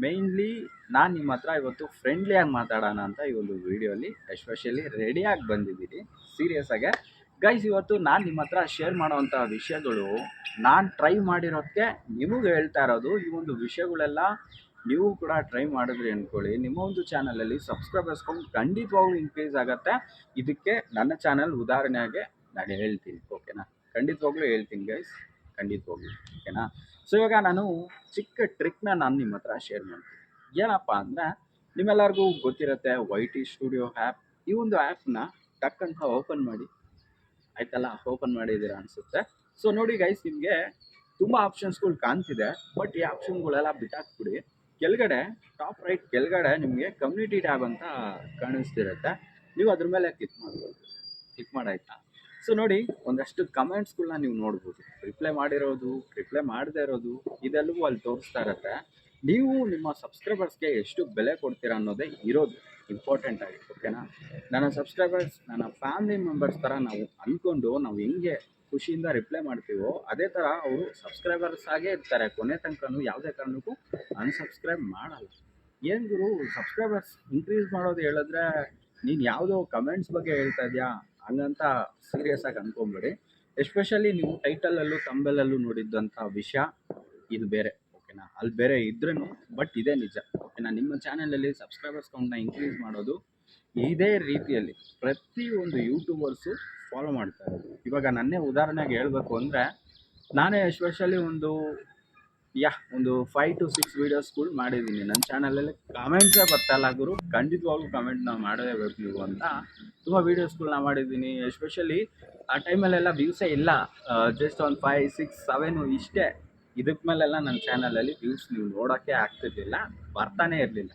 Mainly ನಾನು ನಿಮ್ಮ ಹತ್ರ ಇವತ್ತು ಫ್ರೆಂಡ್ಲಿಯಾಗಿ ಮಾತಾಡೋಣ ಅಂತ ಈ ಒಂದು ವಿಡಿಯೋಲಿ ಎಸ್ಪೆಷಲಿ ರೆಡಿಯಾಗಿ ಬಂದಿದ್ದೀನಿ. ಸೀರಿಯಸ್ ಆಗಿ ಗೈಸ್, ಇವತ್ತು ನಾನು ನಿಮ್ಮ ಹತ್ರ ಶೇರ್ ಮಾಡೋವಂಥ ವಿಷಯಗಳು ನಾನು ಟ್ರೈ ಮಾಡಿರೋದಕ್ಕೆ ನಿಮಗೆ ಹೇಳ್ತಾ ಇರೋದು. ಈ ಒಂದು ವಿಷಯಗಳೆಲ್ಲ ನೀವು ಕೂಡ ಟ್ರೈ ಮಾಡಿದ್ರಿ ಅಂದ್ಕೊಳ್ಳಿ, ನಿಮ್ಮ ಒಂದು ಚಾನಲಲ್ಲಿ ಸಬ್ಸ್ಕ್ರೈಬರ್ಸ್ ಕೌಂಟ್ ಖಂಡಿತವಾಗ್ಲೂ ಇನ್ಕ್ರೀಸ್ ಆಗುತ್ತೆ. ಇದಕ್ಕೆ ನನ್ನ ಚಾನಲ್ ಉದಾಹರಣೆಯಾಗೆ ನಾನು ಹೇಳ್ತೀನಿ, ಓಕೆನಾ? ಖಂಡಿತವಾಗ್ಲೂ ಹೇಳ್ತೀನಿ ಗೈಸ್, ಖಂಡಿತವಾಗ್ಲೂ, ಓಕೆನಾ? ಸೊ ಇವಾಗ ನಾನು ಚಿಕ್ಕ ಟ್ರಿಕ್ನ ನಾನು ನಿಮ್ಮ ಹತ್ರ ಶೇರ್ ಮಾಡ್ತೀನಿ. ಏನಪ್ಪ ಅಂದರೆ, ನಿಮ್ಮೆಲ್ಲರಿಗೂ ಗೊತ್ತಿರುತ್ತೆ ವೈ ಟಿ ಸ್ಟುಡಿಯೋ ಆ್ಯಪ್. ಈ ಒಂದು ಆ್ಯಪ್ನ ಟಕ್ ಅಂತ ಓಪನ್ ಮಾಡಿ, ಆಯ್ತಲ್ಲ? ಓಪನ್ ಮಾಡಿದ್ದೀರಾ ಅನಿಸುತ್ತೆ. ಸೊ ನೋಡಿ ಗೈಸ್, ನಿಮಗೆ ತುಂಬ ಆಪ್ಷನ್ಸ್ಗಳು ಕಾಣ್ತಿದೆ, ಬಟ್ ಈ ಆಪ್ಷನ್ಗಳೆಲ್ಲ ಬಿಟ್ಟಾಕ್ಬಿಡಿ. ಕೆಳಗಡೆ ಟಾಪ್ ರೈಟ್ ಕೆಳಗಡೆ ನಿಮಗೆ ಕಮ್ಯುನಿಟಿ ಟ್ಯಾಬ್ ಅಂತ ಕಾಣಿಸ್ತಿರುತ್ತೆ, ನೀವು ಅದ್ರ ಮೇಲೆ ಕ್ಲಿಕ್ ಮಾಡ್ಬೋದು. ಕ್ಲಿಕ್ ಮಾಡಾಯ್ತಾ? ಸೊ ನೋಡಿ, ಒಂದಷ್ಟು ಕಮೆಂಟ್ಸ್ಗಳನ್ನ ನೀವು ನೋಡ್ಬೋದು. ರಿಪ್ಲೈ ಮಾಡಿರೋದು, ರಿಪ್ಲೈ ಮಾಡದೇ ಇರೋದು, ಇದೆಲ್ಲವೂ ಅಲ್ಲಿ ತೋರಿಸ್ತಾ ಇರುತ್ತೆ. ನೀವು ನಿಮ್ಮ ಸಬ್ಸ್ಕ್ರೈಬರ್ಸ್ಗೆ ಎಷ್ಟು ಬೆಲೆ ಕೊಡ್ತೀರಾ ಅನ್ನೋದೇ ಇರೋದು ಇಂಪಾರ್ಟೆಂಟ್ ಆಗಿ, ಓಕೆನಾ? ನನ್ನ ಸಬ್ಸ್ಕ್ರೈಬರ್ಸ್ ನನ್ನ ಫ್ಯಾಮಿಲಿ ಮೆಂಬರ್ಸ್ ಥರ ನಾವು ಅಂದ್ಕೊಂಡು ನಾವು ಹೆಂಗೆ ಖುಷಿಯಿಂದ ರಿಪ್ಲೈ ಮಾಡ್ತೀವೋ, ಅದೇ ಥರ ಅವರು ಸಬ್ಸ್ಕ್ರೈಬರ್ಸ್ ಆಗೇ ಇರ್ತಾರೆ ಕೊನೆ ತನಕನೂ. ಯಾವುದೇ ಕಾರಣಕ್ಕೂ ಅನ್ಸಬ್ಸ್ಕ್ರೈಬ್ ಮಾಡಲ್ಲ. ಏನು ಗುರು, ಸಬ್ಸ್ಕ್ರೈಬರ್ಸ್ ಇನ್ಕ್ರೀಸ್ ಮಾಡೋದು ಹೇಳಿದ್ರೆ ನೀನು ಯಾವುದೋ ಕಮೆಂಟ್ಸ್ ಬಗ್ಗೆ ಹೇಳ್ತಾ ಇದೆಯಾ ಹಂಗಂತ ಸೀರಿಯಸ್ ಆಗಿ ಅಂದ್ಕೊಂಬೇಡಿ. ಎಸ್ಪೆಷಲಿ ನೀವು ಟೈಟಲಲ್ಲೂ ತಂಬೆಲಲ್ಲೂ ನೋಡಿದ್ದಂಥ ವಿಷಯ ಇದು ಬೇರೆ, ಓಕೆನಾ? ಅಲ್ಲಿ ಬೇರೆ ಇದ್ರೂ ಬಟ್ ಇದೇ ನಿಜ, ಓಕೆನಾ? ನಿಮ್ಮ ಚಾನಲಲ್ಲಿ ಸಬ್ಸ್ಕ್ರೈಬರ್ಸ್ ಕೌಂಟ್ನ ಇನ್ಕ್ರೀಸ್ ಮಾಡೋದು ಇದೇ ರೀತಿಯಲ್ಲಿ ಪ್ರತಿಯೊಂದು ಯೂಟ್ಯೂಬರ್ಸು ಫಾಲೋ ಮಾಡ್ತಾ ಇರೋದು. ಇವಾಗ ನನ್ನೇ ಉದಾಹರಣೆಗೆ ಹೇಳಬೇಕು ಅಂದರೆ, ನಾನೇ ಎಸ್ಪೆಷಲಿ ಒಂದು 5 to 6 ವೀಡಿಯೋಸ್ಗಳು ಮಾಡಿದ್ದೀನಿ ನನ್ನ ಚಾನಲಲ್ಲಿ. ಕಮೆಂಟ್ಸೇ ಬರ್ತಾಯಿಲ್ಲ ಗುರು, ಖಂಡಿತವಾಗ್ಲೂ ಕಮೆಂಟ್ನ ಮಾಡಲೇಬೇಕು ನೀವು ಅಂತ ತುಂಬ ವೀಡಿಯೋಸ್ಗಳನ್ನ ಮಾಡಿದ್ದೀನಿ. ಎಸ್ಪೆಷಲಿ ಆ ಟೈಮಲ್ಲೆಲ್ಲ ವ್ಯೂಸೇ ಇಲ್ಲ, ಜಸ್ಟ್ ಒಂದು 5, 6, 7 ಇಷ್ಟೇ. ಇದಕ್ಕೆ ಮೇಲೆಲ್ಲ ನನ್ನ ಚಾನಲಲ್ಲಿ ವ್ಯೂಸ್ ನೀವು ನೋಡೋಕ್ಕೆ ಆಗ್ತಿರ್ಲಿಲ್ಲ, ಬರ್ತಾನೆ ಇರಲಿಲ್ಲ.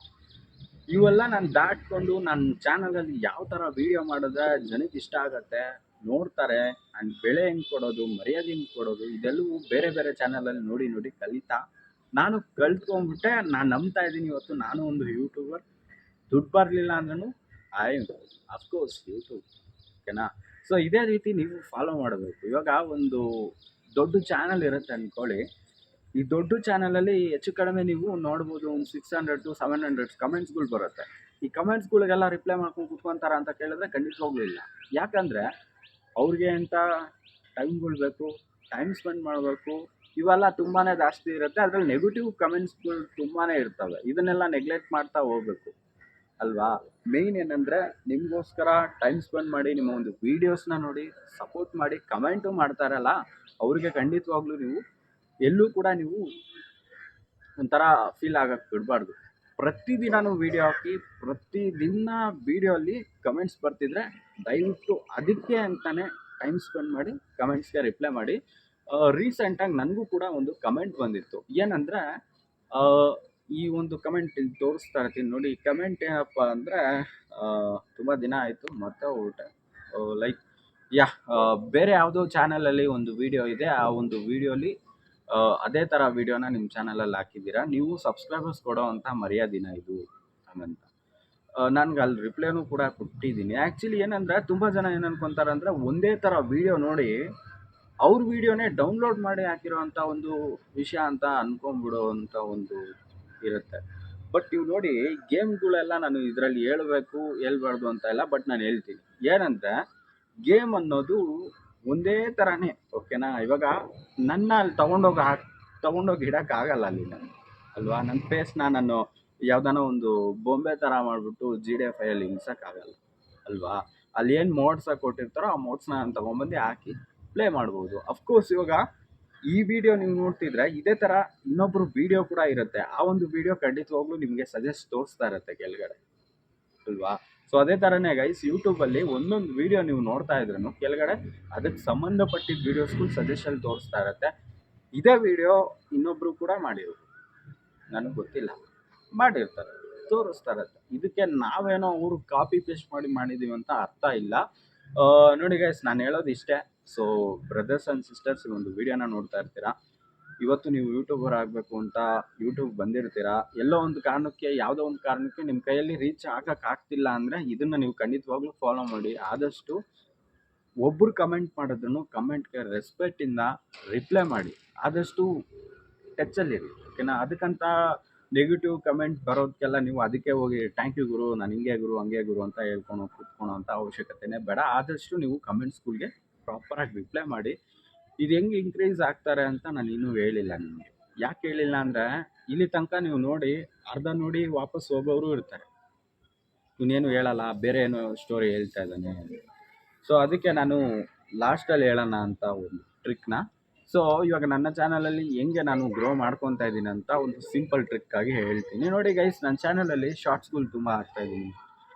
ಇವೆಲ್ಲ ನಾನು ದಾಟ್ಕೊಂಡು ನನ್ನ ಚಾನಲಲ್ಲಿ ಯಾವ ಥರ ವೀಡಿಯೋ ಮಾಡಿದ್ರೆ ಜನಕ್ಕೆ ಇಷ್ಟ ಆಗುತ್ತೆ, ನೋಡ್ತಾರೆ, ಆ್ಯಂಡ್ ಬೆಲೆ ಹೆಂಗೆ ಕೊಡೋದು, ಮರ್ಯಾದೆ ಹೆಂಗೆ ಕೊಡೋದು, ಇದೆಲ್ಲವೂ ಬೇರೆ ಬೇರೆ ಚಾನಲಲ್ಲಿ ನೋಡಿ ನೋಡಿ ಕಲಿತಾ ನಾನು ಕಲ್ತ್ಕೊಂಡ್ಬಿಟ್ಟೆ. ನಾನು ನಂಬ್ತಾ ಇದ್ದೀನಿ ಇವತ್ತು ನಾನು ಒಂದು ಯೂಟ್ಯೂಬರ್. ದುಡ್ಡು ಬರಲಿಲ್ಲ ಅಂದ್ರೂ ಐ ಅಫ್ಕೋರ್ಸ್ ಯೂಟ್ಯೂಬ್, ಓಕೆನಾ? ಸೊ ಇದೇ ರೀತಿ ನೀವು ಫಾಲೋ ಮಾಡಬೇಕು. ಇವಾಗ ಒಂದು ದೊಡ್ಡ ಚಾನಲ್ ಇರುತ್ತೆ ಅಂದ್ಕೊಳ್ಳಿ, ಈ ದೊಡ್ಡ ಚಾನಲಲ್ಲಿ ಹೆಚ್ಚು ಕಡಿಮೆ ನೀವು ನೋಡ್ಬೋದು ಒಂದು 600 to 700 ಕಮೆಂಟ್ಸ್ಗಳು ಬರುತ್ತೆ. ಈ ಕಮೆಂಟ್ಸ್ಗಳಿಗೆಲ್ಲ ರಿಪ್ಲೈ ಮಾಡ್ಕೊಂಡು ಕೂತ್ಕೊಂತಾರ ಅಂತ ಕೇಳಿದ್ರೆ ಖಂಡಿತವಾಗ್ಲೂ ಇಲ್ಲ. ಯಾಕಂದರೆ ಅವ್ರಿಗೆ ಅಂತ ಟೈಮ್ಗಳು ಬೇಕು, ಟೈಮ್ ಸ್ಪೆಂಡ್ ಮಾಡಬೇಕು, ಇವೆಲ್ಲ ತುಂಬಾ ಜಾಸ್ತಿ ಇರುತ್ತೆ. ಅದರಲ್ಲಿ ನೆಗೆಟಿವ್ ಕಮೆಂಟ್ಸ್ಗಳು ತುಂಬಾ ಇರ್ತವೆ. ಇದನ್ನೆಲ್ಲ ನೆಗ್ಲೆಕ್ಟ್ ಮಾಡ್ತಾ ಹೋಗ್ಬೇಕು ಅಲ್ವಾ? ಮೇಯ್ನ್ ಏನಂದರೆ, ನಿಮಗೋಸ್ಕರ ಟೈಮ್ ಸ್ಪೆಂಡ್ ಮಾಡಿ ನಿಮ್ಮ ಒಂದು ವೀಡಿಯೋಸ್ನ ನೋಡಿ ಸಪೋರ್ಟ್ ಮಾಡಿ ಕಮೆಂಟು ಮಾಡ್ತಾರಲ್ಲ, ಅವ್ರಿಗೆ ಖಂಡಿತವಾಗ್ಲೂ ನೀವು ಎಲ್ಲೂ ಕೂಡ ನೀವು ಒಂಥರ ಫೀಲ್ ಆಗಕ್ಕೆ ಬಿಡಬಾರ್ದು. ಪ್ರತಿದಿನವೂ ವೀಡಿಯೋ ಹಾಕಿ, ಪ್ರತಿದಿನ ವೀಡಿಯೋಲ್ಲಿ ಕಮೆಂಟ್ಸ್ ಬರ್ತಿದ್ರೆ ದಯವಿಟ್ಟು ಅದಕ್ಕೆ ಅಂತಲೇ ಟೈಮ್ ಸ್ಪೆಂಡ್ ಮಾಡಿ ಕಮೆಂಟ್ಸ್ಗೆ ರಿಪ್ಲೈ ಮಾಡಿ. ರೀಸೆಂಟಾಗಿ ನನಗೂ ಕೂಡ ಒಂದು ಕಮೆಂಟ್ ಬಂದಿತ್ತು. ಏನಂದರೆ, ಈ ಒಂದು ಕಮೆಂಟ್ ಇಲ್ಲಿ ತೋರಿಸ್ತಾ ಇರ್ತೀನಿ ನೋಡಿ. ಕಮೆಂಟ್ ಏನಪ್ಪ ಅಂದರೆ, ತುಂಬ ದಿನ ಆಯಿತು ಮತ್ತೆ ಹೋಗ್ಬಿಟ್ಟೆ. ಲೈಕ್ ಬೇರೆ ಯಾವುದೋ ಚಾನಲಲ್ಲಿ ಒಂದು ವೀಡಿಯೋ ಇದೆ, ಆ ಒಂದು ವೀಡಿಯೋಲಿ ಅದೇ ಥರ ವೀಡಿಯೋನ ನಿಮ್ಮ ಚಾನಲಲ್ಲಿ ಹಾಕಿದ್ದೀರಾ, ನೀವು ಸಬ್ಸ್ಕ್ರೈಬರ್ಸ್ ಕೊಡೋ ಅಂಥ ಮರ್ಯಾದಿನ ಇದು ಹಂಗಂತ. ನನಗೆ ಅಲ್ಲಿ ರಿಪ್ಲೈನೂ ಕೂಡ ಕೊಟ್ಟಿದ್ದೀನಿ. ಆ್ಯಕ್ಚುಲಿ ಏನಂದರೆ, ತುಂಬ ಜನ ಏನು ಅನ್ಕೊತಾರೆ ಅಂದರೆ, ಒಂದೇ ಥರ ವೀಡಿಯೋ ನೋಡಿ ಅವ್ರ ವೀಡಿಯೋನೇ ಡೌನ್ಲೋಡ್ ಮಾಡಿ ಹಾಕಿರೋ ಅಂಥ ಒಂದು ವಿಷಯ ಅಂತ ಅಂದ್ಕೊಂಡ್ಬಿಡೋ ಅಂಥ ಒಂದು ಇರುತ್ತೆ. ಬಟ್ ನೀವು ನೋಡಿ, ಗೇಮ್ಗಳೆಲ್ಲ ನಾನು ಇದರಲ್ಲಿ ಹೇಳ್ಬಾರ್ದು ಅಂತ ಇಲ್ಲ, ಬಟ್ ನಾನು ಹೇಳ್ತೀನಿ. ಏನಂದರೆ, ಗೇಮ್ ಅನ್ನೋದು ಒಂದೇ ಥರನೇ, ಓಕೆನಾ? ಇವಾಗ ನನ್ನ ಅಲ್ಲಿ ತೊಗೊಂಡೋಗಿ ಇಡೋಕ್ಕಾಗಲ್ಲ ಅಲ್ಲಿ ನಾನು, ಅಲ್ವಾ? ನನ್ನ ಫೇಸ್ನ ನಾನು ಯಾವುದಾನ ಒಂದು ಬೊಂಬೆ ಥರ ಮಾಡಿಬಿಟ್ಟು GDF ಅಲ್ಲಿ ಇಳಿಸೋಕ್ಕಾಗಲ್ಲ ಅಲ್ವಾ? ಅಲ್ಲಿ ಏನು ಮೋಡ್ಸಾಗಿ ಕೊಟ್ಟಿರ್ತಾರೋ ಆ ಮೋಡ್ಸ್ನ ನಾನು ತೊಗೊಂಬಂದು ಹಾಕಿ ಪ್ಲೇ ಮಾಡ್ಬೋದು. ಅಫ್ಕೋರ್ಸ್ ಇವಾಗ ಈ ವಿಡಿಯೋ ನೀವು ನೋಡ್ತಿದ್ರೆ ಇದೇ ಥರ ಇನ್ನೊಬ್ಬರು ವಿಡಿಯೋ ಕೂಡ ಇರುತ್ತೆ. ಆ ಒಂದು ವಿಡಿಯೋ ಖಂಡಿತವಾಗ್ಲೂ ನಿಮಗೆ ಸಜೆಸ್ಟ್ ತೋರಿಸ್ತಾ ಇರುತ್ತೆ ಕೆಳಗಡೆ, ಅಲ್ವಾ? ಸೊ ಅದೇ ಥರನೇ ಗೈಸ್, ಯೂಟ್ಯೂಬಲ್ಲಿ ಒಂದೊಂದು ವೀಡಿಯೋ ನೀವು ನೋಡ್ತಾ ಇದ್ರೂ ಕೆಳಗಡೆ ಅದಕ್ಕೆ ಸಂಬಂಧಪಟ್ಟಿದ್ದ ವೀಡಿಯೋಸ್ಗಳು ಸಜೆಷನ್ ತೋರಿಸ್ತಾ ಇರುತ್ತೆ. ಇದೇ ವಿಡಿಯೋ ಇನ್ನೊಬ್ಬರು ಕೂಡ ಮಾಡಿರೋದು, ನನಗೆ ಗೊತ್ತಿಲ್ಲ, ಮಾಡಿರ್ತಾರೆ, ತೋರಿಸ್ತಾ ಇರುತ್ತೆ. ಇದಕ್ಕೆ ನಾವೇನೋ ಅವರು ಕಾಪಿ ಪೇಸ್ಟ್ ಮಾಡಿದ್ದೀವಿ ಅಂತ ಅರ್ಥ ಇಲ್ಲ. ನೋಡಿ ಗೈಸ್, ನಾನು ಹೇಳೋದು ಇಷ್ಟೇ. ಸೊ ಬ್ರದರ್ಸ್ ಆ್ಯಂಡ್ ಸಿಸ್ಟರ್ಸ್, ಈ ಒಂದು ವೀಡಿಯೋನ ನೋಡ್ತಾ ಇರ್ತೀರಾ, ಇವತ್ತು ನೀವು ಯೂಟ್ಯೂಬರ್ ಆಗಬೇಕು ಅಂತ ಯೂಟ್ಯೂಬ್ ಬಂದಿರ್ತೀರಾ, ಎಲ್ಲೋ ಒಂದು ಕಾರಣಕ್ಕೆ, ಯಾವುದೋ ಒಂದು ಕಾರಣಕ್ಕೆ ನಿಮ್ಮ ಕೈಯಲ್ಲಿ ರೀಚ್ ಆಗೋಕ್ಕಾಗ್ತಿಲ್ಲ ಅಂದರೆ ಇದನ್ನು ನೀವು ಖಂಡಿತವಾಗ್ಲೂ ಫಾಲೋ ಮಾಡಿ. ಆದಷ್ಟು ಒಬ್ಬರು ಕಮೆಂಟ್ ಮಾಡಿದ್ರು ಕಮೆಂಟ್ಗೆ ರೆಸ್ಪೆಕ್ಟಿಂದ ರಿಪ್ಲೈ ಮಾಡಿ, ಆದಷ್ಟು ಟಚ್ಚಲ್ಲಿರಿ, ಓಕೆನಾ? ಅದಕ್ಕಂತ ನೆಗೆಟಿವ್ ಕಮೆಂಟ್ ಬರೋದಕ್ಕೆಲ್ಲ ನೀವು ಅದಕ್ಕೆ ಹೋಗಿ ಥ್ಯಾಂಕ್ ಯು ಗುರು, ನಾನು ಹಿಂಗೆ ಗುರು ಹಂಗೆ ಗುರು ಅಂತ ಹೇಳ್ಕೊಂಡು ಕೂತ್ಕೊಳ್ಳೋ ಅಂತ ಅವಶ್ಯಕತೆನೇ ಬೇಡ. ಆದಷ್ಟು ನೀವು ಕಮೆಂಟ್ಸ್ಗಳಿಗೆ ಪ್ರಾಪರಾಗಿ ರಿಪ್ಲೈ ಮಾಡಿ. ಇದು ಹೆಂಗೆ ಇನ್ಕ್ರೀಸ್ ಆಗ್ತಾರೆ ಅಂತ ನಾನು ಇನ್ನೂ ಹೇಳಿಲ್ಲ ನಿಮಗೆ. ಯಾಕೆ ಹೇಳಿಲ್ಲ ಅಂದರೆ, ಇಲ್ಲಿ ತನಕ ನೀವು ನೋಡಿ ಅರ್ಧ ನೋಡಿ ವಾಪಸ್ ಹೋಗೋರು ಇರ್ತಾರೆ, ಇವನೇನು ಹೇಳಲ್ಲ, ಬೇರೆ ಏನೋ ಸ್ಟೋರಿ ಹೇಳ್ತಾ ಇದ್ದಾನೆ. ಸೊ ಅದಕ್ಕೆ ನಾನು ಲಾಸ್ಟಲ್ಲಿ ಹೇಳೋಣ ಅಂತ ಒಂದು ಟ್ರಿಕ್ನ. ಸೊ ಇವಾಗ ನನ್ನ ಚಾನಲಲ್ಲಿ ಹೆಂಗೆ ನಾನು ಗ್ರೋ ಮಾಡ್ಕೊತಾ ಇದ್ದೀನಿ ಅಂತ ಒಂದು ಸಿಂಪಲ್ ಟ್ರಿಕ್ ಆಗಿ ಹೇಳ್ತೀನಿ ನೋಡಿ ಗೈಸ್. ನನ್ನ ಚಾನಲಲ್ಲಿ ಶಾರ್ಟ್ಸ್ಗಳು ತುಂಬ ಹಾಕ್ತಾಯಿದ್ದೀನಿ.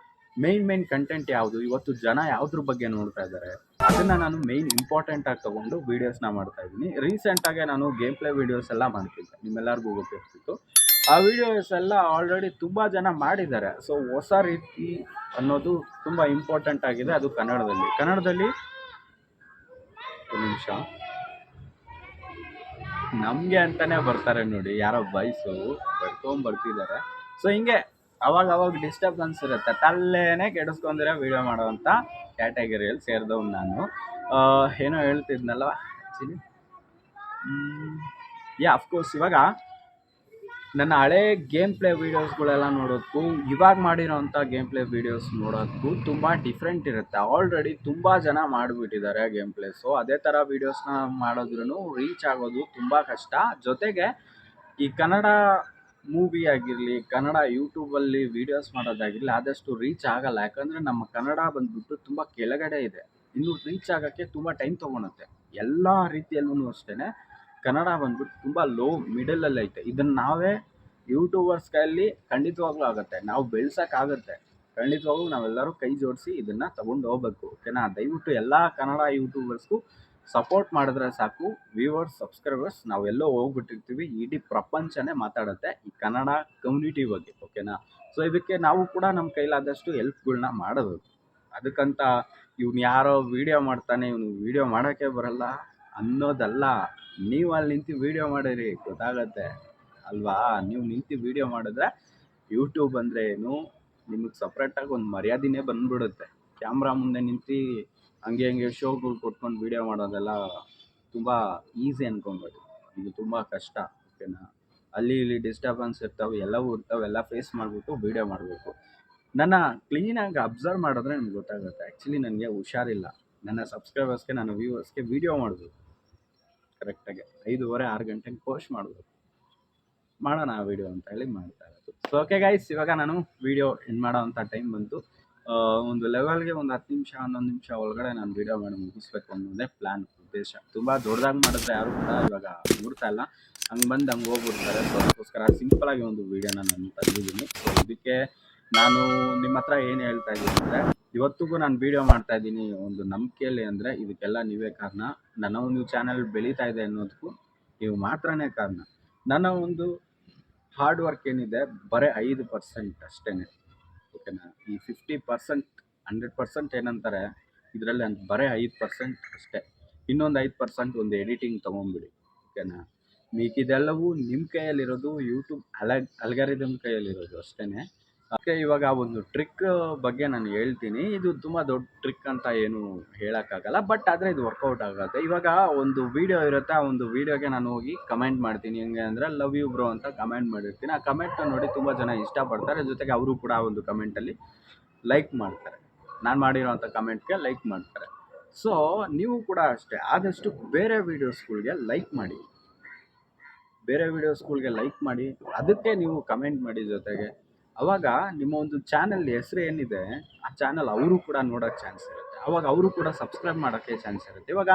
ಮೇನ್ ಕಂಟೆಂಟ್ ಯಾವುದು, ಇವತ್ತು ಜನ ಯಾವುದ್ರ ಬಗ್ಗೆ ನೋಡ್ತಾ ಇದ್ದಾರೆ ಅದನ್ನು ನಾನು ಮೇಯ್ನ್ ಇಂಪಾರ್ಟೆಂಟ್ ಆಗಿ ತೊಗೊಂಡು ವೀಡಿಯೋಸ್ನ ಮಾಡ್ತಾಯಿದ್ದೀನಿ. ರೀಸೆಂಟಾಗೆ ನಾನು ಗೇಮ್ ಪ್ಲೇ ವೀಡಿಯೋಸ್ ಎಲ್ಲ ಮಾಡ್ತಿದ್ದೆ, ನಿಮ್ಮೆಲ್ಲರಿಗೂ ಗೊತ್ತಿರ್ತಿತ್ತು. ಆ ವೀಡಿಯೋಸ್ ಎಲ್ಲ ಆಲ್ರೆಡಿ ತುಂಬ ಜನ ಮಾಡಿದ್ದಾರೆ. ಸೊ ಹೊಸ ರೀತಿ ಅನ್ನೋದು ತುಂಬ ಇಂಪಾರ್ಟೆಂಟ್ ಆಗಿದೆ, ಅದು ಕನ್ನಡದಲ್ಲಿ ಒಂದು ನಿಮಿಷ, ನಮಗೆ ಅಂತಾನೆ ಬರ್ತಾರೆ ನೋಡಿ ಯಾರೋ ಬಾಯ್ಸು ಬರ್ತಿದ್ದಾರೆ. ಸೊ ಹಿಂಗೆ ಅವಾಗ ಡಿಸ್ಟರ್ಬೆನ್ಸ್ ಇರುತ್ತೆ, ತಲ್ಲೇನೆ ಕೆಡಿಸ್ಕೊಂಡಿರೋ ವೀಡಿಯೋ ಮಾಡೋವಂಥ ಕ್ಯಾಟಗರಿಯಲ್ಲಿ ಸೇರಿದವ್ನು ನಾನು. ಏನೋ ಹೇಳ್ತಿದ್ನಲ್ಲ ಆ್ಯಕ್ಚುಲಿ, ಅಫ್ಕೋರ್ಸ್ ಇವಾಗ ನನ್ನ ಹಳೆ ಗೇಮ್ ಪ್ಲೇ ವೀಡಿಯೋಸ್ಗಳೆಲ್ಲ ನೋಡೋದಕ್ಕೂ ಇವಾಗ ಮಾಡಿರೋವಂಥ ಗೇಮ್ ಪ್ಲೇ ವೀಡಿಯೋಸ್ ನೋಡೋದಕ್ಕೂ ತುಂಬ ಡಿಫ್ರೆಂಟ್ ಇರುತ್ತೆ. ಆಲ್ರೆಡಿ ತುಂಬ ಜನ ಮಾಡಿಬಿಟ್ಟಿದ್ದಾರೆ ಗೇಮ್ ಪ್ಲೇ. ಸೊ ಅದೇ ಥರ ವೀಡಿಯೋಸ್ನ ಮಾಡಿದ್ರೂ ರೀಚ್ ಆಗೋದು ತುಂಬ ಕಷ್ಟ. ಜೊತೆಗೆ ಈ ಕನ್ನಡ ಮೂವಿ ಆಗಿರಲಿ, ಕನ್ನಡ ಯೂಟ್ಯೂಬಲ್ಲಿ ವೀಡಿಯೋಸ್ ಮಾಡೋದಾಗಿರಲಿ ಆದಷ್ಟು ರೀಚ್ ಆಗಲ್ಲ. ಯಾಕಂದರೆ ನಮ್ಮ ಕನ್ನಡ ಬಂದ್ಬಿಟ್ಟು ತುಂಬ ಕೆಳಗಡೆ ಇದೆ, ಇನ್ನು ರೀಚ್ ಆಗೋಕ್ಕೆ ತುಂಬ ಟೈಮ್ ತೊಗೊಳುತ್ತೆ. ಎಲ್ಲ ರೀತಿಯಲ್ಲೂ ಅಷ್ಟೇ ಕನ್ನಡ ಬಂದ್ಬಿಟ್ಟು ತುಂಬ ಲೋ ಮಿಡಲಲ್ಲಿ ಐತೆ. ಇದನ್ನು ನಾವೇ ಯೂಟ್ಯೂಬರ್ಸ್ ಕೈಯಲ್ಲಿ ಖಂಡಿತವಾಗ್ಲೂ ಆಗುತ್ತೆ, ನಾವು ಬೆಳ್ಸೋಕ್ಕಾಗುತ್ತೆ. ಖಂಡಿತವಾಗ್ಲೂ ನಾವೆಲ್ಲರೂ ಕೈ ಜೋಡಿಸಿ ಇದನ್ನು ತೊಗೊಂಡು ಹೋಗ್ಬೇಕು, ಓಕೆನಾ. ದಯವಿಟ್ಟು ಎಲ್ಲ ಕನ್ನಡ ಯೂಟ್ಯೂಬರ್ಸ್ಗೂ ಸಪೋರ್ಟ್ ಮಾಡಿದ್ರೆ ಸಾಕು. ವ್ಯೂವರ್ಸ್, ಸಬ್ಸ್ಕ್ರೈಬರ್ಸ್ ನಾವೆಲ್ಲೋ ಹೋಗ್ಬಿಟ್ಟಿರ್ತೀವಿ, ಇಡೀ ಪ್ರಪಂಚನೇ ಮಾತಾಡುತ್ತೆ ಈ ಕನ್ನಡ ಕಮ್ಯುನಿಟಿ ಬಗ್ಗೆ, ಓಕೆನಾ. ಸೊ ಇದಕ್ಕೆ ನಾವು ಕೂಡ ನಮ್ಮ ಕೈಲಾದಷ್ಟು ಹೆಲ್ಪ್ಗಳನ್ನ ಮಾಡಬೇಕು. ಅದಕ್ಕಂತ ಇವ್ನು ಯಾರೋ ವೀಡಿಯೋ ಮಾಡ್ತಾನೆ, ಇವನು ವೀಡಿಯೋ ಮಾಡೋಕ್ಕೆ ಬರಲ್ಲ ಅನ್ನೋದಲ್ಲ. ನೀವು ಅಲ್ಲಿ ನಿಂತು ವೀಡಿಯೋ ಮಾಡಿರಿ, ಗೊತ್ತಾಗತ್ತೆ ಅಲ್ವಾ. ನೀವು ನಿಂತು ವೀಡಿಯೋ ಮಾಡಿದ್ರೆ ಯೂಟ್ಯೂಬ್ ಅಂದರೆ ಏನು, ನಿಮಗೆ ಸಪ್ರೇಟಾಗಿ ಒಂದು ಮರ್ಯಾದೆನೇ ಬಂದ್ಬಿಡುತ್ತೆ. ಕ್ಯಾಮ್ರಾ ಮುಂದೆ ನಿಂತು ಹಂಗೆ ಶೋಗಳು ಕೊಟ್ಕೊಂಡು ವೀಡಿಯೋ ಮಾಡೋದೆಲ್ಲ ತುಂಬ ಈಸಿ ಅಂದ್ಕೊಬೇಡಿ, ಇದು ತುಂಬ ಕಷ್ಟ, ಓಕೆನಾ. ಅಲ್ಲಿ ಇಲ್ಲಿ ಡಿಸ್ಟರ್ಬೆನ್ಸ್ ಇರ್ತವೆ, ಎಲ್ಲವೂ ಇರ್ತವೆ, ಎಲ್ಲ ಫೇಸ್ ಮಾಡಿಬಿಟ್ಟು ವೀಡಿಯೋ ಮಾಡಬೇಕು. ನನ್ನ ಕ್ಲೀನಾಗಿ ಅಬ್ಸರ್ವ್ ಮಾಡಿದ್ರೆ ನಿಮ್ಗೆ ಗೊತ್ತಾಗುತ್ತೆ. ಆ್ಯಕ್ಚುಲಿ ನನಗೆ ಹುಷಾರಿಲ್ಲ, ನನ್ನ ಸಬ್ಸ್ಕ್ರೈಬರ್ಸ್ಗೆ, ನನ್ನ ವ್ಯೂವರ್ಸ್ಗೆ ವೀಡಿಯೋ ಮಾಡಬೇಕು ಕರೆಕ್ಟಾಗಿ 5:30-6 ಗಂಟೆಗೆ ಪೋಸ್ಟ್ ಮಾಡಬೇಕು. ಮಾಡೋಣ ಆ ವೀಡಿಯೋ ಅಂತ ಹೇಳಿ ಮಾಡ್ತಾ ಇರೋದು. ಸೊ ಓಕೆ ಗೈಸ್, ಇವಾಗ ನಾನು ವೀಡಿಯೋ ಎಂಡ್ ಮಾಡೋ ಅಂಥ ಟೈಮ್ ಬಂತು. ಒಂದು ಲೆವೆಲ್ಗೆ ಒಂದು 10 ನಿಮಿಷ 11 ನಿಮಿಷ ಒಳಗಡೆ ನಾನು ವೀಡಿಯೋ ಮಾಡಿ ಮುಗಿಸ್ಬೇಕು ಅನ್ನೋದೇ ಪ್ಲ್ಯಾನ್, ಉದ್ದೇಶ. ತುಂಬ ದೊಡ್ಡದಾಗಿ ಮಾಡಿದ್ರೆ ಯಾರು ಕೂಡ ಇವಾಗ ನೋಡ್ತಾ ಇಲ್ಲ, ಹಂಗೆ ಬಂದು ಹಂಗೆ ಹೋಗ್ಬಿಡ್ತಾರೆ. ಸೊ ಅದಕ್ಕೋಸ್ಕರ ಸಿಂಪಲಾಗಿ ಒಂದು ವೀಡಿಯೋನ ನಾನು ತಂದಿದ್ದೀನಿ. ಸೊ ಇದಕ್ಕೆ ನಾನು ನಿಮ್ಮ ಹತ್ರ ಏನು ಹೇಳ್ತಾ ಇದ್ದೀನಿ ಅಂದರೆ, ಇವತ್ತಿಗೂ ನಾನು ವೀಡಿಯೋ ಮಾಡ್ತಾ ಇದ್ದೀನಿ ಒಂದು ನಂಬಿಕೆಯಲ್ಲಿ, ಅಂದರೆ ಇದಕ್ಕೆಲ್ಲ ನೀವೇ ಕಾರಣ. ನನ್ನ ಒಂದು ಚಾನಲ್ ಬೆಳೀತಾ ಇದೆ ಅನ್ನೋದಕ್ಕೂ ನೀವು ಮಾತ್ರನೇ ಕಾರಣ. ನನ್ನ ಒಂದು ಹಾರ್ಡ್ ವರ್ಕ್ ಏನಿದೆ ಬರೀ 5% ಅಷ್ಟೇ, ಓಕೆನಾ. ಈ 50% 100% ಏನಂತಾರೆ ಇದರಲ್ಲಿ ಅಂತ ಬರೀ 5% ಅಷ್ಟೇ. ಇನ್ನೊಂದು 5% ಒಂದು ಎಡಿಟಿಂಗ್ ತೊಗೊಂಬಿಡಿ, ಓಕೆನಾ. ಮಿಕ್ಕಿದೆಲ್ಲವೂ ನಿಮ್ಮ ಕೈಯಲ್ಲಿರೋದು, ಯೂಟ್ಯೂಬ್ ಅಲ್ಗಾರಿದಮ್ ಕೈಯಲ್ಲಿರೋದು ಅಷ್ಟೇ. ಓಕೆ, ಇವಾಗ ಒಂದು ಟ್ರಿಕ್ ಬಗ್ಗೆ ನಾನು ಹೇಳ್ತೀನಿ. ಇದು ತುಂಬ ದೊಡ್ಡ ಟ್ರಿಕ್ ಅಂತ ಏನು ಹೇಳೋಕ್ಕಾಗಲ್ಲ, ಬಟ್ ಆದರೆ ಇದು ವರ್ಕೌಟ್ ಆಗುತ್ತೆ. ಇವಾಗ ಒಂದು ವೀಡಿಯೋ ಇರುತ್ತೆ, ಆ ಒಂದು ವೀಡಿಯೋಗೆ ನಾನು ಹೋಗಿ ಕಮೆಂಟ್ ಮಾಡ್ತೀನಿ. ಹೆಂಗೆ ಅಂದರೆ ಲವ್ ಯು ಬ್ರೋ ಅಂತ ಕಮೆಂಟ್ ಮಾಡಿರ್ತೀನಿ. ಆ ಕಮೆಂಟ್ನ ನೋಡಿ ತುಂಬ ಜನ ಇಷ್ಟಪಡ್ತಾರೆ, ಜೊತೆಗೆ ಅವರು ಕೂಡ ಆ ಒಂದು ಕಮೆಂಟಲ್ಲಿ ಲೈಕ್ ಮಾಡ್ತಾರೆ, ನಾನು ಮಾಡಿರೋವಂಥ ಕಮೆಂಟ್ಗೆ ಲೈಕ್ ಮಾಡ್ತಾರೆ. ಸೊ ನೀವು ಕೂಡ ಅಷ್ಟೇ, ಆದಷ್ಟು ಬೇರೆ ವೀಡಿಯೋಸ್ಗಳಿಗೆ ಲೈಕ್ ಮಾಡಿ, ಅದಕ್ಕೆ ನೀವು ಕಮೆಂಟ್ ಮಾಡಿ ಜೊತೆಗೆ. ಆವಾಗ ನಿಮ್ಮ ಒಂದು ಚಾನಲ್ ಹೆಸರು ಏನಿದೆ ಆ ಚಾನಲ್ ಅವರು ಕೂಡ ನೋಡೋಕ್ಕೆ ಚಾನ್ಸ್ ಇರುತ್ತೆ, ಆವಾಗ ಅವರು ಕೂಡ ಸಬ್ಸ್ಕ್ರೈಬ್ ಮಾಡೋಕ್ಕೆ ಚಾನ್ಸ್ ಇರುತ್ತೆ. ಇವಾಗ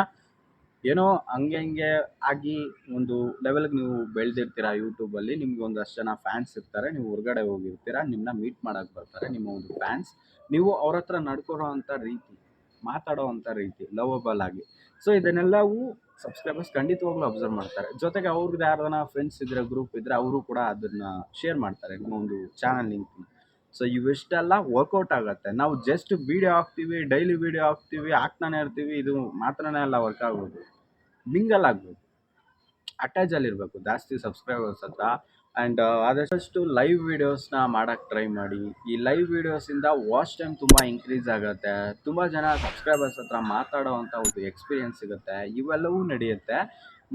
ಏನೋ ಹಂಗೆ ಆಗಿ ಒಂದು ಲೆವೆಲ್ಗೆ ನೀವು ಬೆಳೆದಿರ್ತೀರ ಯೂಟ್ಯೂಬಲ್ಲಿ, ನಿಮ್ಗೆ ಒಂದಷ್ಟು ಜನ ಫ್ಯಾನ್ಸ್ ಇರ್ತಾರೆ, ನೀವು ಹೊರಗಡೆ ಹೋಗಿರ್ತೀರ, ನಿಮ್ಮನ್ನ ಮೀಟ್ ಮಾಡೋಕ್ಕೆ ಬರ್ತಾರೆ ನಿಮ್ಮ ಒಂದು ಫ್ಯಾನ್ಸ್. ನೀವು ಅವ್ರ ಹತ್ರ ನಡ್ಕೊಳೋ ಅಂಥ ರೀತಿ, ಮಾತಾಡೋ ಅಂಥ ರೀತಿ ಲವಬಲ್ ಆಗಿ, ಸೊ ಇದನ್ನೆಲ್ಲವೂ ಸಬ್ಸ್ಕ್ರೈಬರ್ಸ್ ಖಂಡಿತವಾಗ್ಲೂ ಅಬ್ಸರ್ವ್ ಮಾಡ್ತಾರೆ. ಜೊತೆಗೆ ಅವ್ರದ್ದು ಯಾರ್ದಾನ ಫ್ರೆಂಡ್ಸ್ ಇದ್ದರೆ, ಗ್ರೂಪ್ ಇದ್ದರೆ ಅವರು ಕೂಡ ಅದನ್ನು ಶೇರ್ ಮಾಡ್ತಾರೆ ನಿಮ್ಮ ಒಂದು ಚಾನಲ್ ಲಿಂಕ್ನ. ಸೊ ಇವಿಷ್ಟೆಲ್ಲ ವರ್ಕೌಟ್ ಆಗುತ್ತೆ. ನಾವು ಜಸ್ಟ್ ವೀಡಿಯೋ ಹಾಕ್ತೀವಿ, ಡೈಲಿ ವೀಡಿಯೋ ಹಾಕ್ತಾನೆ ಇರ್ತೀವಿ, ಇದು ಮಾತ್ರನೇ ಅಲ್ಲ ವರ್ಕ್ ಆಗೋದು, ಮಿಂಗಲ್ ಆಗ್ಬೋದು, ಅಟ್ಯಾಚಲ್ಲಿರಬೇಕು ಜಾಸ್ತಿ ಸಬ್ಸ್ಕ್ರೈಬರ್ಸ್ ಹತ್ರ. ಆ್ಯಂಡ್ ಆದಷ್ಟು ಲೈವ್ ವೀಡಿಯೋಸ್ನ ಮಾಡೋಕ್ಕೆ ಟ್ರೈ ಮಾಡಿ. ಈ ಲೈವ್ ವೀಡಿಯೋಸಿಂದ ವಾಚ್ ಟೈಮ್ ತುಂಬ ಇನ್ಕ್ರೀಸ್ ಆಗುತ್ತೆ, ತುಂಬ ಜನ ಸಬ್ಸ್ಕ್ರೈಬರ್ಸ್ ಹತ್ರ ಮಾತಾಡೋ ಅಂಥ ಒಂದು ಎಕ್ಸ್ಪೀರಿಯೆನ್ಸ್ ಸಿಗುತ್ತೆ, ಇವೆಲ್ಲವೂ ನಡೆಯುತ್ತೆ.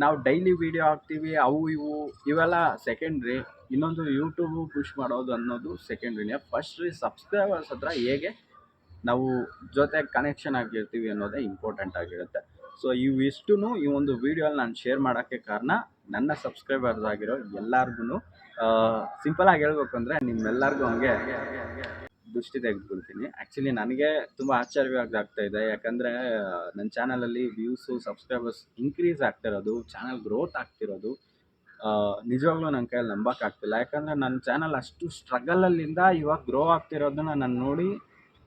ನಾವು ಡೈಲಿ ವೀಡಿಯೋ ಹಾಕ್ತೀವಿ ಅವು ಇವು ಇವೆಲ್ಲ ಸೆಕೆಂಡ್ರಿ. ಇನ್ನೊಂದು ಯೂಟ್ಯೂಬು ಪುಷ್ ಮಾಡೋದು ಅನ್ನೋದು ಸೆಕೆಂಡ್ರಿನೇ. ಫಸ್ಟ್ರಿ ಸಬ್ಸ್ಕ್ರೈಬರ್ಸ್ ಹತ್ರ ಹೇಗೆ ನಾವು ಜೊತೆಗೆ ಕನೆಕ್ಷನ್ ಆಗಿರ್ತೀವಿ ಅನ್ನೋದೇ ಇಂಪಾರ್ಟೆಂಟ್ ಆಗಿರುತ್ತೆ. ಸೊ ಇವಿಷ್ಟು ಈ ಒಂದು ವೀಡಿಯೋಲ್ಲಿ ನಾನು ಶೇರ್ ಮಾಡೋಕ್ಕೆ ಕಾರಣ ನನ್ನ ಸಬ್ಸ್ಕ್ರೈಬರ್ಸ್ ಆಗಿರೋ ಎಲ್ಲರಿಗೂ ಸಿಂಪಲಾಗಿ ಹೇಳ್ಬೇಕು ಅಂದರೆ ನಿಮ್ಮೆಲ್ಲರಿಗೂ ಹಂಗೆ ದೃಷ್ಟಿ ತೆಗೆದುಕೊಳ್ತೀನಿ. ಆ್ಯಕ್ಚುಲಿ ನನಗೆ ತುಂಬ ಆಶ್ಚರ್ಯವಾಗ್ತಾ ಇದೆ. ಯಾಕಂದರೆ ನನ್ನ ಚಾನಲಲ್ಲಿ ವ್ಯೂಸು ಸಬ್ಸ್ಕ್ರೈಬರ್ಸ್ ಇನ್ಕ್ರೀಸ್ ಆಗ್ತಿರೋದು, ಚಾನಲ್ ಗ್ರೋತ್ ಆಗ್ತಿರೋದು ನಿಜವಾಗ್ಲೂ ನನ್ನ ಕೈಯಲ್ಲಿ ನಂಬೋಕ್ಕಾಗ್ತಿಲ್ಲ. ಯಾಕಂದರೆ ನನ್ನ ಚಾನಲ್ ಅಷ್ಟು ಸ್ಟ್ರಗಲಲ್ಲಿಂದ ಇವಾಗ ಗ್ರೋ ಆಗ್ತಿರೋದನ್ನ ನಾನು ನೋಡಿ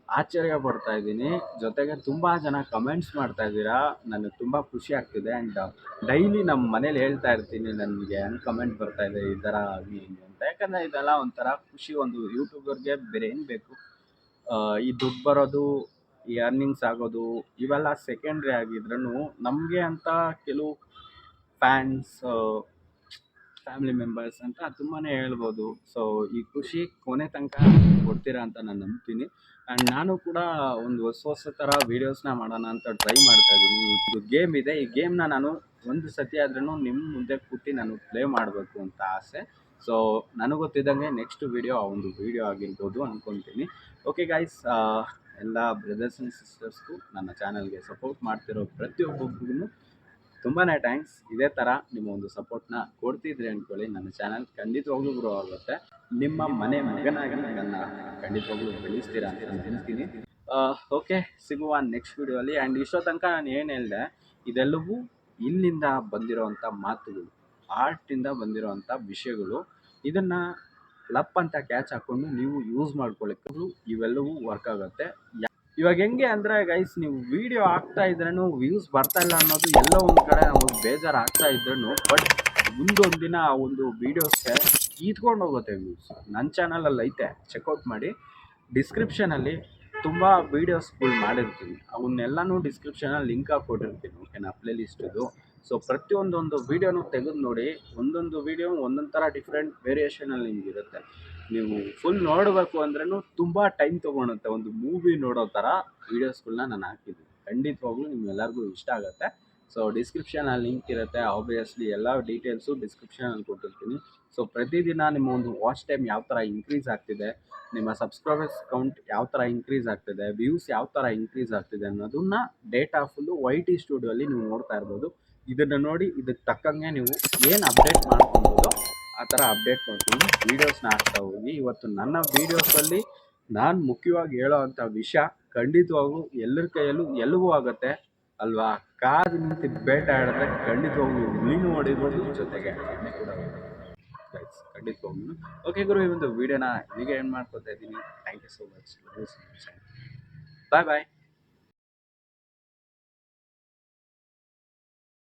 ಆಶ್ಚರ್ಯ ಪಡ್ತಾ ಇದ್ದೀನಿ. ಜೊತೆಗೆ ತುಂಬ ಜನ ಕಮೆಂಟ್ಸ್ ಮಾಡ್ತಾ ಇದ್ದೀರಾ, ನನಗೆ ತುಂಬ ಖುಷಿ ಆಗ್ತಿದೆ. ಆ್ಯಂಡ್ ಡೈಲಿ ನಮ್ಮ ಮನೇಲಿ ಹೇಳ್ತಾ ಇರ್ತೀನಿ ನನಗೆ ಹೆಂಗೆ ಕಮೆಂಟ್ ಬರ್ತಾ ಇದೆ ಈ ಥರ ಆಗಿ ಹಿಂಗೆ ಅಂತ. ಯಾಕಂದರೆ ಇದೆಲ್ಲ ಒಂಥರ ಖುಷಿ. ಒಂದು ಯೂಟ್ಯೂಬರ್ಗೆ ಬೇರೆ ಏನು ಬೇಕು, ಈ ದುಡ್ಡು ಬರೋದು, ಈ ಅರ್ನಿಂಗ್ಸ್ ಆಗೋದು ಇವೆಲ್ಲ ಸೆಕೆಂಡ್ರಿ ಆಗಿದ್ರೂ ನಮಗೆ ಅಂತ ಕೆಲವು ಫ್ಯಾನ್ಸ್, ಫ್ಯಾಮಿಲಿ ಮೆಂಬರ್ಸ್ ಅಂತ ತುಂಬಾ ಹೇಳ್ಬೋದು. ಸೊ ಈ ಖುಷಿ ಕೊನೆ ತನಕ ಕೊಡ್ತೀರಾ ಅಂತ ನಾನು ನಂಬ್ತೀನಿ. ಆ್ಯಂಡ್ ನಾನು ಕೂಡ ಒಂದು ಹೊಸ ಥರ ವೀಡಿಯೋಸ್ನ ಮಾಡೋಣ ಅಂತ ಟ್ರೈ ಮಾಡ್ತಾ ಇದ್ದೀನಿ. ಇದು ಗೇಮ್ ಇದೆ, ಈ ಗೇಮ್ನ ನಾನು ಒಂದು ಸತಿ ಆದ್ರೂ ನಿಮ್ಮ ಮುಂದೆ ಕೂತಿ ನಾನು ಪ್ಲೇ ಮಾಡಬೇಕು ಅಂತ ಆಸೆ. ಸೊ ನನಗೆ ಗೊತ್ತಿದ್ದಂಗೆ ನೆಕ್ಸ್ಟ್ ವೀಡಿಯೋ ಆ ಒಂದು ವೀಡಿಯೋ ಆಗಿರ್ಬೋದು ಅಂದ್ಕೊತೀನಿ. ಓಕೆ ಗೈಸ್, ಎಲ್ಲ ಬ್ರದರ್ಸ್ ಆ್ಯಂಡ್ ಸಿಸ್ಟರ್ಸ್ಗೂ ನನ್ನ ಚಾನಲ್ಗೆ ಸಪೋರ್ಟ್ ಮಾಡ್ತಿರೋ ಪ್ರತಿಯೊಬ್ಬರಿಗೂ ತುಂಬಾ ಥ್ಯಾಂಕ್ಸ್. ಇದೇ ಥರ ನಿಮ್ಮ ಒಂದು ಸಪೋರ್ಟ್ನ ಕೊಡ್ತಿದ್ರಿ ಅಂದ್ಕೊಳ್ಳಿ, ನನ್ನ ಚಾನಲ್ ಖಂಡಿತವಾಗ್ಲೂ ಗ್ರೋ ಆಗುತ್ತೆ. ನಿಮ್ಮ ಮನೆ ಮಗನಾಗಿ ನನ್ನ ಖಂಡಿತವಾಗ್ಲೂ ಬೆಳೆಸ್ತೀರಾ ಅಂತ ನಾನು ಹೇಳ್ತೀನಿ. ಓಕೆ, ಸಿಗುವ ನೆಕ್ಸ್ಟ್ ವೀಡಿಯೋಲಿ. ಆ್ಯಂಡ್ ಇಷ್ಟೋ ತನಕ ನಾನು ಏನು ಹೇಳಿದೆ ಇದೆಲ್ಲವೂ ಇಲ್ಲಿಂದ ಬಂದಿರೋವಂಥ ಮಾತುಗಳು, ಆರ್ಟಿಂದ ಬಂದಿರೋವಂಥ ವಿಷಯಗಳು. ಇದನ್ನು ಲಪ್ ಅಂತ ಕ್ಯಾಚ್ ಹಾಕ್ಕೊಂಡು ನೀವು ಯೂಸ್ ಮಾಡ್ಕೊಳ್ಳೋಕ್ಕೂ ಇವೆಲ್ಲವೂ ವರ್ಕ್ ಆಗುತ್ತೆ. ಇವಾಗ ಹೆಂಗೆ ಅಂದರೆ ಗೈಸ್, ನೀವು ವೀಡಿಯೋ ಹಾಕ್ತಾ ಇದ್ರೂ ವ್ಯೂಸ್ ಬರ್ತಾ ಇಲ್ಲ ಅನ್ನೋದು ಎಲ್ಲೋ ಒಂದು ಕಡೆ ನಮಗೆ ಬೇಜಾರು ಆಗ್ತಾ ಇದ್ರೂ, ಬಟ್ ಮುಂದೊಂದು ದಿನ ಆ ಒಂದು ವೀಡಿಯೋಸ್ಗೆ ಈತ್ಕೊಂಡು ಹೋಗುತ್ತೆ ವ್ಯೂಸ್. ನನ್ನ ಚಾನಲಲ್ಲಿ ಐತೆ, ಚೆಕ್ಔಟ್ ಮಾಡಿ. ಡಿಸ್ಕ್ರಿಪ್ಷನಲ್ಲಿ ತುಂಬ ವೀಡಿಯೋಸ್ಗಳು ಮಾಡಿರ್ತೀನಿ, ಅವನ್ನೆಲ್ಲನೂ ಡಿಸ್ಕ್ರಿಪ್ಷನಲ್ಲಿ ಲಿಂಕ್ ಹಾಕ್ಕೊಟ್ಟಿರ್ತೀನಿ. ಓಕೆನಾ, ಪ್ಲೇ ಲಿಸ್ಟಿದು. ಸೊ ಪ್ರತಿಯೊಂದೊಂದು ವೀಡಿಯೋನು ತೆಗೆದು ನೋಡಿ. ಒಂದೊಂದು ವೀಡಿಯೋ ಒಂದೊಂದು ಥರ ಡಿಫ್ರೆಂಟ್ ವೇರಿಯೇಷನಲ್ಲಿ ನಿಮಗಿರುತ್ತೆ. ನೀವು ಫುಲ್ ನೋಡಬೇಕು ಅಂದ್ರೂ ತುಂಬ ಟೈಮ್ ತೊಗೊಳುತ್ತೆ. ಒಂದು ಮೂವಿ ನೋಡೋ ಥರ ವೀಡಿಯೋಸ್ಗಳನ್ನ ನಾನು ಹಾಕಿದ್ದೀನಿ. ಖಂಡಿತವಾಗ್ಲೂ ನಿಮ್ಗೆಲ್ಲರಿಗೂ ಇಷ್ಟ ಆಗುತ್ತೆ. ಸೊ ಡಿಸ್ಕ್ರಿಪ್ಷನಲ್ಲಿ ಲಿಂಕ್ ಇರುತ್ತೆ. ಆಬ್ವಿಯಸ್ಲಿ ಎಲ್ಲ ಡೀಟೇಲ್ಸು ಡಿಸ್ಕ್ರಿಪ್ಷನಲ್ಲಿ ಕೊಟ್ಟಿರ್ತೀನಿ. ಸೊ ಪ್ರತಿದಿನ ನಿಮ್ಮ ಒಂದು ವಾಚ್ ಟೈಮ್ ಯಾವ ಥರ ಇನ್ಕ್ರೀಸ್ ಆಗ್ತಿದೆ, ನಿಮ್ಮ ಸಬ್ಸ್ಕ್ರೈಬರ್ಸ್ ಕೌಂಟ್ ಯಾವ ಥರ ಇನ್ಕ್ರೀಸ್ ಆಗ್ತಿದೆ, ವ್ಯೂಸ್ ಯಾವ ಥರ ಇನ್ಕ್ರೀಸ್ ಆಗ್ತಿದೆ ಅನ್ನೋದನ್ನ ಡೇಟಾ ಫುಲ್ಲು YT ಸ್ಟುಡಿಯೋಲಿ ನೀವು ನೋಡ್ತಾ ಇರ್ಬೋದು. ಇದನ್ನು ನೋಡಿ ಇದಕ್ಕೆ ತಕ್ಕಂಗೆ ನೀವು ಏನು ಅಪ್ಡೇಟ್ ಮಾಡ್ಕೊಬೋದು ಆ ಥರ ಅಪ್ಡೇಟ್ ಮಾಡ್ಕೊಂಡು ವೀಡಿಯೋಸ್ನ ಹಾಕ್ತಾ ಹೋಗಿ. ಇವತ್ತು ನನ್ನ ವೀಡಿಯೋಸಲ್ಲಿ ನಾನು ಮುಖ್ಯವಾಗಿ ಹೇಳೋ ಅಂಥ ವಿಷಯ ಖಂಡಿತವಾಗೂ ಎಲ್ಲರ ಕೈಯಲ್ಲೂ ಎಲ್ಲವೂ ಆಗುತ್ತೆ ಅಲ್ವಾ. ಕಾದು ನಿಂತು ಬೇಟಾಡಿದ್ರೆ ಖಂಡಿತವಾಗ್ಲೂ ಮೀನು ಹೊಡಿಬೋದು, ಜೊತೆಗೆ ಎಣ್ಣೆ ಕೂಡ ಗೈಸ್ ಖಂಡಿತವಾಗ್ಲೂ. ಓಕೆ ಗುರು, ಈ ಒಂದು ವೀಡಿಯೋನ ಈಗ ಏನು ಮಾಡ್ಕೊತಾ ಇದ್ದೀನಿ. Thank you so much. Bye bye.